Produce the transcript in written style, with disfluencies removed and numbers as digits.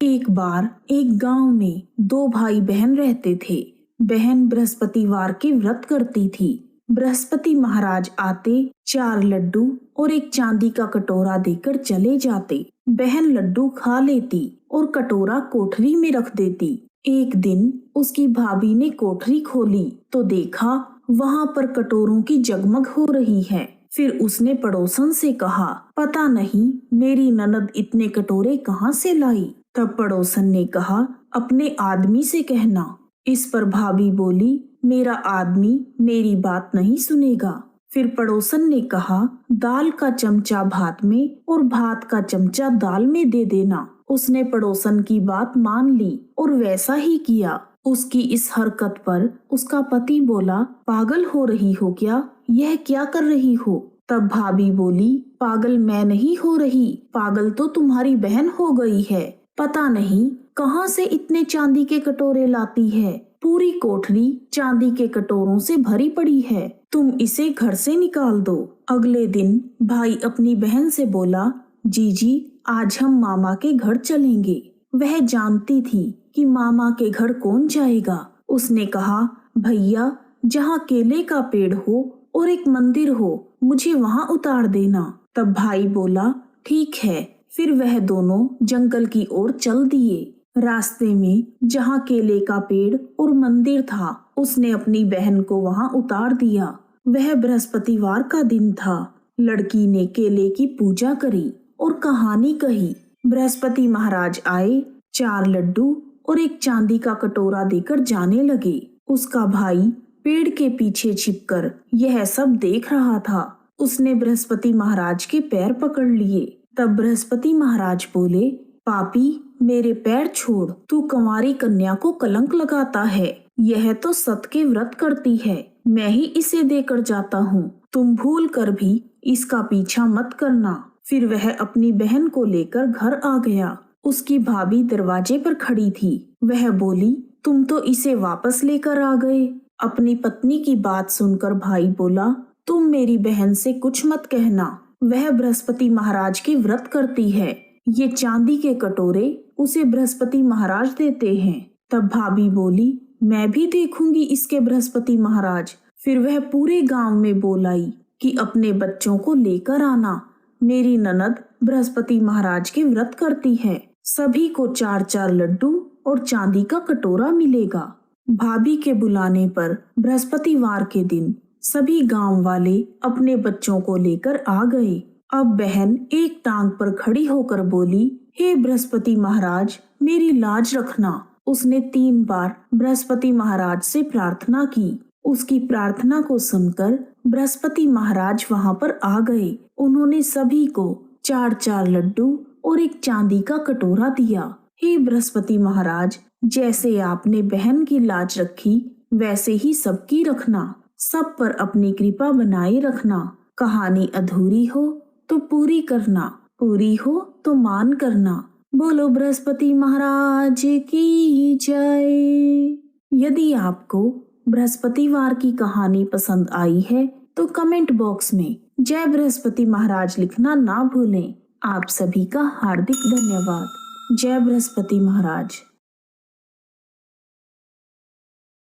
एक बार एक गांव में दो भाई बहन रहते थे। बहन बृहस्पतिवार के व्रत करती थी। बृहस्पति महाराज आते, 4 लड्डू और एक चांदी का कटोरा देकर चले जाते। बहन लड्डू खा लेती और कटोरा कोठरी में रख देती। एक दिन उसकी भाभी ने कोठरी खोली तो देखा वहां पर कटोरों की जगमग हो रही है। फिर उसने पड़ोसन से कहा, पता नहीं मेरी ननद इतने कटोरे कहाँ से लाई। तब पड़ोसन ने कहा, अपने आदमी से कहना। इस पर भाभी बोली, मेरा आदमी मेरी बात नहीं सुनेगा। फिर पड़ोसन ने कहा, दाल का चमचा भात में और भात का चमचा दाल में दे देना। उसने पड़ोसन की बात मान ली और वैसा ही किया। उसकी इस हरकत पर उसका पति बोला, पागल हो रही हो क्या? यह क्या कर रही हो? तब भाभी बोली, पागल मैं नहीं हो रही, पागल तो तुम्हारी बहन हो गई है। पता नहीं कहाँ से इतने चांदी के कटोरे लाती है। पूरी कोठरी चांदी के कटोरों से भरी पड़ी है। तुम इसे घर से निकाल दो। अगले दिन भाई अपनी बहन से बोला, जीजी आज हम मामा के घर चलेंगे। वह जानती थी कि मामा के घर कौन जाएगा। उसने कहा, भैया जहाँ केले का पेड़ हो और एक मंदिर हो, मुझे वहाँ उतार देना। तब भाई बोला, ठीक है। फिर वह दोनों जंगल की ओर चल दिए। रास्ते में जहाँ केले का पेड़ और मंदिर था, उसने अपनी बहन को वहाँ उतार दिया। वह बृहस्पतिवार का दिन था। लड़की ने केले की पूजा करी और कहानी कही। बृहस्पति महाराज आए, 4 लड्डू और एक चांदी का कटोरा देकर जाने लगे। उसका भाई पेड़ के पीछे छिपकर यह सब देख रहा था। उसने बृहस्पति महाराज के पैर पकड़ लिए। तब बृहस्पति महाराज बोले, पापी मेरे पैर छोड़, तू कंवारी कन्या को कलंक लगाता है। यह तो सत के व्रत करती है, मैं ही इसे देकर जाता हूँ। तुम भूल कर भी इसका पीछा मत करना। फिर वह अपनी बहन को लेकर घर आ गया। उसकी भाभी दरवाजे पर खड़ी थी। वह बोली, तुम तो इसे वापस लेकर आ गए। अपनी पत्नी की बात सुनकर भाई बोला, तुम मेरी बहन से कुछ मत कहना, वह बृहस्पति महाराज के व्रत करती है। ये चांदी के कटोरे उसे बृहस्पति महाराज देते हैं। तब भाभी बोली, मैं भी देखूंगी इसके बृहस्पति महाराज। फिर वह पूरे गांव में बोलाई कि अपने बच्चों को लेकर आना, मेरी ननद बृहस्पति महाराज के व्रत करती है। सभी को 4-4 लड्डू और चांदी का कटोरा मिलेगा। भाभी के बुलाने पर बृहस्पतिवार के दिन सभी गांव वाले अपने बच्चों को लेकर आ गए। अब बहन एक टांग पर खड़ी होकर बोली, हे बृहस्पति महाराज मेरी लाज रखना। उसने 3 बार बृहस्पति महाराज से प्रार्थना की। उसकी प्रार्थना को सुनकर बृहस्पति महाराज वहां पर आ गए। उन्होंने सभी को 4-4 लड्डू और एक चांदी का कटोरा दिया। हे बृहस्पति महाराज, जैसे आपने बहन की लाज रखी वैसे ही सबकी रखना। सब पर अपनी कृपा बनाए रखना। कहानी अधूरी हो तो पूरी करना, पूरी हो तो मान करना। बोलो बृहस्पति महाराज की जय। यदि आपको बृहस्पतिवार की कहानी पसंद आई है तो कमेंट बॉक्स में जय बृहस्पति महाराज लिखना ना भूलें। आप सभी का हार्दिक धन्यवाद। जय बृहस्पति महाराज।